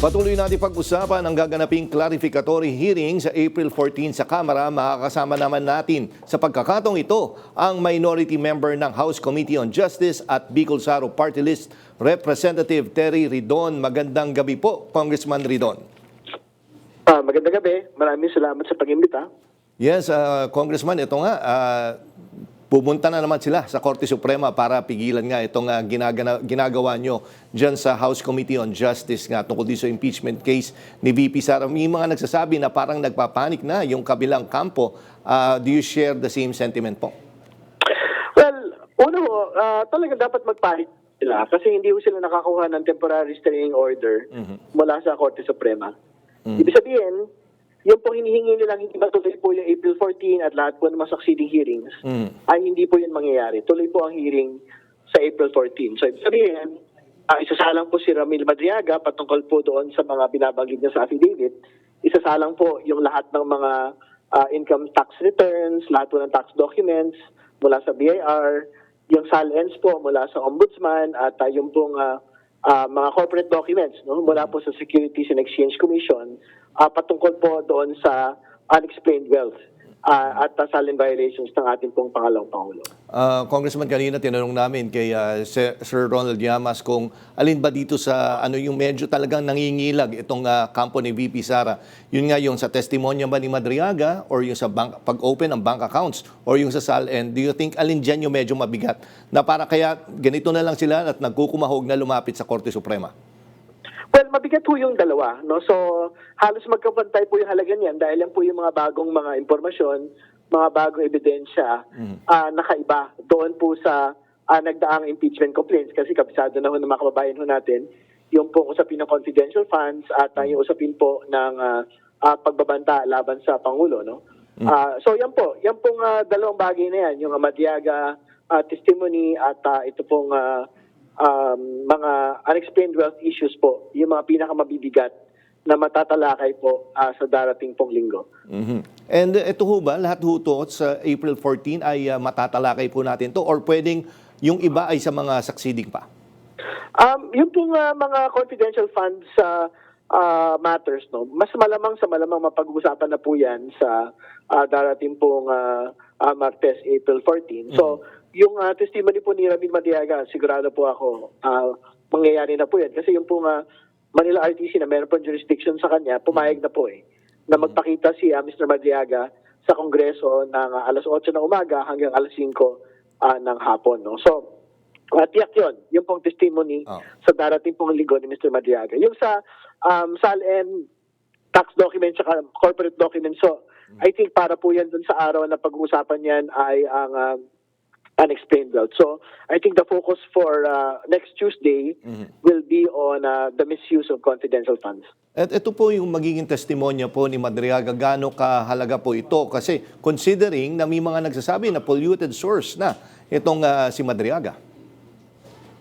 Patuloy natin pag-usapan ang gaganaping clarificatory hearing sa April 14 sa Kamara. Makakasama naman natin sa pagkakataong ito ang minority member ng House Committee on Justice at Bicol Saro Party List, Representative Terry Ridon. Magandang gabi po, Congressman Ridon. Magandang gabi. Maraming salamat sa pag-imbita. Yes, Congressman, ito nga, pumunta na naman sila sa Korte Suprema para pigilan nga itong ginagawa nyo dyan sa House Committee on Justice nga tungkol dito sa impeachment case ni VP Sara. May mga nagsasabi na parang nagpapanik na yung kabilang kampo. Do you share the same sentiment po? Well, talaga dapat magpanik sila kasi hindi ko sila nakakuha ng temporary restraining order mula sa Korte Suprema. Ibig sabihin, yung po hinihingi nilang hindi matuloy po yung April 14 at lahat po ng mga succeeding hearings, ay hindi po yun mangyayari. Tuloy po ang hearing sa April 14. So, ibig sabihin, isasalang po si Ramil Madriaga patungkol po doon sa mga binabanggit niya sa affidavit. Isasalang po yung lahat ng mga income tax returns, lahat po ng tax documents mula sa BIR, yung SALENS po mula sa Ombudsman at yung pong mga corporate documents mula po sa Securities and Exchange Commission patungkol po doon sa unexplained wealth at salin violations ng ating pong pangalawang Pangulo. Congressman, kanina tinanong namin kay Sir Ronald Llamas kung alin ba dito sa yung medyo talagang nangingilag itong kampo ni VP Sara. Yun nga yung sa testimonya ba ni Madriaga or yung sa pag-open ng bank accounts or yung sa SALN. Do you think alin dyan yung medyo mabigat na para kaya ganito na lang sila at nagkukumahog na lumapit sa Korte Suprema? Well, mabigat po yung dalawa, no? So, halos magkapantay po yung halaga niyan dahil yan po yung mga bagong mga impormasyon, mga bagong ebidensya nakaiba doon po sa nagdaang impeachment complaints kasi kabisado na ho ng mga kababayan ho natin yung po usapin ng confidential funds at yung usapin po ng pagbabanta laban sa Pangulo, no? So, yan pong dalawang bagay na yan, yung Madriaga testimony at ito pong mga unexplained wealth issues po, yung mga pinakamabibigat na matatalakay po sa darating pong linggo. And ito ho ba, lahat ho to sa April 14 ay matatalakay po natin to or pwedeng yung iba ay sa mga succeeding pa? Yung pong mga confidential funds matters, no, mas malamang mapag-uusapan na po yan sa darating pong Martes, April 14. So, yung testimony po ni Ramil Madriaga, sigurado po ako, mangyayari na po yan. Kasi yung pong Manila RTC na meron pong jurisdiction sa kanya, pumayag na po na magpakita si Mr. Madriaga sa Kongreso ng alas 8 ng umaga hanggang alas 5 ng hapon. No? So, tiyak yun, yung pong testimony sa darating pong linggo ni Mr. Madriaga. Yung sa SALN tax documents at corporate documents, so I think para po yan dun sa araw na pag-uusapan yan ay ang unexplained wealth. So, I think the focus for next Tuesday will be on the misuse of confidential funds. At ito po yung magiging testimonya po ni Madriaga, gaano kahalaga po ito? Kasi considering na may mga nagsasabi na polluted source na itong si Madriaga.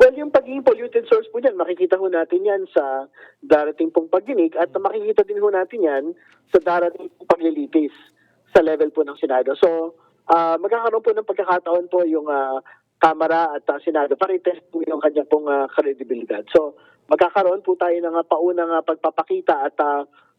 Well, yung pagiging polluted source po dyan, makikita ho natin yan sa darating pong pagdinig at makikita din ho natin yan sa darating pong paglilitis sa level po ng Senado. So, magkakaroon po ng pagkakataon po yung Kamara at Senado para i-test po yung kanya pong kredibilidad. So, magkakaroon po tayo ng paunang pagpapakita at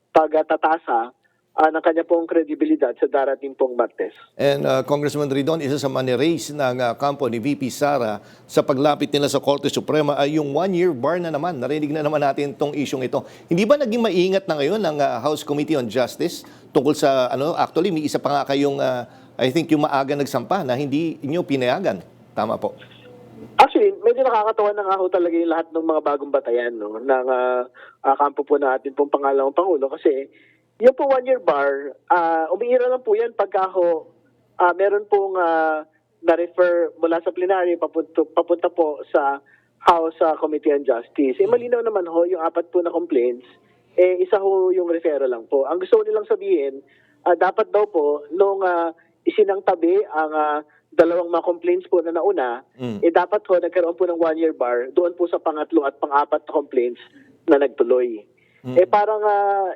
pagtatasa ng kanya pong kredibilidad sa darating pong Martes. And Congressman Ridon, isa sa manirace ng kampo ni VP Sara sa paglapit nila sa Korte Suprema ay yung one-year bar na naman. Narinig na naman natin itong isyong ito. Hindi ba naging maingat na ngayon ng House Committee on Justice tungkol sa, actually may isa pa nga kayong I think yung maaga nagsampa na hindi inyo pinayagan. Tama po. Actually, medyo nakakatawa na nga ho talaga yung lahat ng mga bagong batayan ng kampo po natin pong pangalawang Pangulo kasi yung po one-year bar, umiira lang po yan pagka meron pong na-refer mula sa plenary papunta po sa House Committee on Justice. Malinaw naman ho yung 4 po na complaints, isa ho yung referral lang po. Ang gusto nilang sabihin, dapat daw po nung isinang tabi ang dalawang mga complaints po na nauna, dapat ho nagkaroon po ng one-year bar doon po sa pangatlo at pang-4 na complaints na nagtuloy. Parang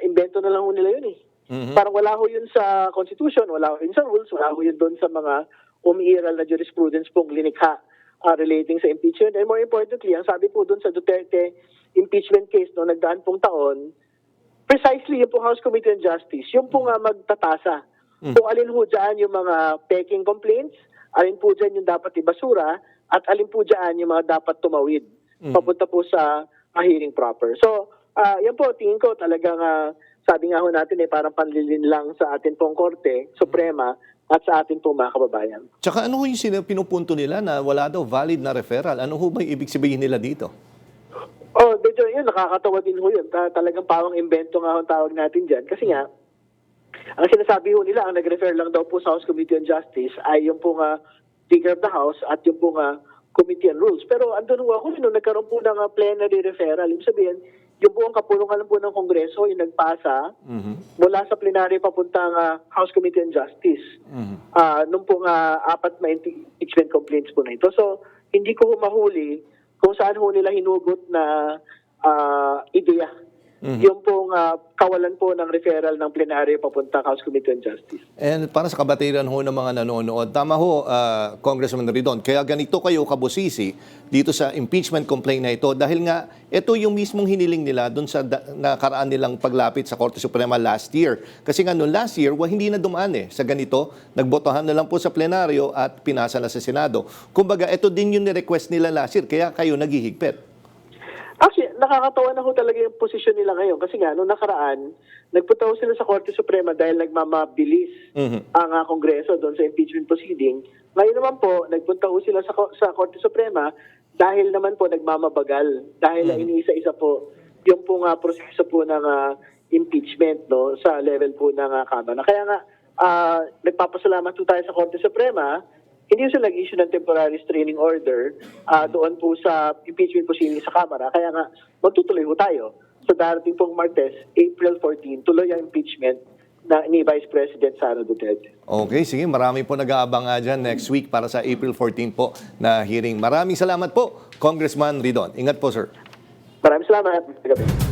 invento na lang ho nila yun Parang wala ho yun sa Constitution, wala ho yun sa rules, wala ho yun doon sa mga umiiral na jurisprudence pong linikha relating sa impeachment. And more importantly, ang sabi po dun sa Duterte impeachment case no nagdaan pong taon, precisely yung pong House Committee on Justice, yung pong magtatasa. Kung alin po dyan yung mga peking complaints, alin po dyan yung dapat ibasura, at alin po dyan yung mga dapat tumawid. Papunta po sa hearing proper. So, yan po, tingin ko talagang sabi nga ho natin parang panlilin lang sa atin pong Korte, Suprema, at sa atin pong mga kababayan. Tsaka ano ho yung pinupunto nila na wala daw valid na referral? Ano ho ba yung ibig sabihin nila dito? Oh, medyo yun, nakakatawa din ho yun. Talagang pawang invento nga ho ang tawag natin dyan. Kasi nga, ang sinasabi ho nila, ang nag-refer lang daw po sa House Committee on Justice ay yung pong Speaker of the House at yung pong Committee on Rules. Pero andun ho ako, nung nagkaroon po ng plenary referral, ibig sabihin, yung buong kapulungan po ng Kongreso yung nagpasa mula sa plenary papuntang House Committee on Justice. Nung pong apat na impeachment complaints po na ito. So, hindi ko mahuli kung saan ho nila hinugot na ideya. Yung pong kawalan po ng referral ng plenary papuntang House Committee on Justice. And para sa kabatiran ho ng mga nanonood, tama ho, Congressman Ridon, kaya ganito kayo kabusisi dito sa impeachment complaint na ito dahil nga ito yung mismong hiniling nila doon sa nakaraan nilang paglapit sa Korte Suprema last year. Kasi nga noong last year, hindi na dumaan sa ganito, nagbotohan na lang po sa plenaryo at pinasa na sa Senado. Kumbaga, ito din yung ni-request nila last year, kaya kayo naghihigpit. Actually, nakakatawa na ho talaga yung posisyon nila ngayon. Kasi nga, noong nakaraan, nagpunta ho sila sa Korte Suprema dahil nagmamabilis ang Kongreso doon sa impeachment proceeding. Ngayon naman po, nagpunta ho sila sa Korte Suprema dahil naman po nagmamabagal. Dahil iniisa-isa po yung pong proseso po ng impeachment no, sa level po ng Kamara. Kaya nga, nagpapasalamat po tayo sa Korte Suprema. Hindi sila nag-issue ng temporary restraining order doon po sa impeachment proceeding sa Kamara. Kaya nga, magtutuloy po tayo. Sa darating pong Martes, April 14, tuloy ang impeachment ni Vice President Sara Duterte. Okay, sige. Marami po nag-aabang dyan next week para sa April 14 po na hearing. Maraming salamat po, Congressman Ridon. Ingat po, sir. Maraming salamat. Magandang gabi.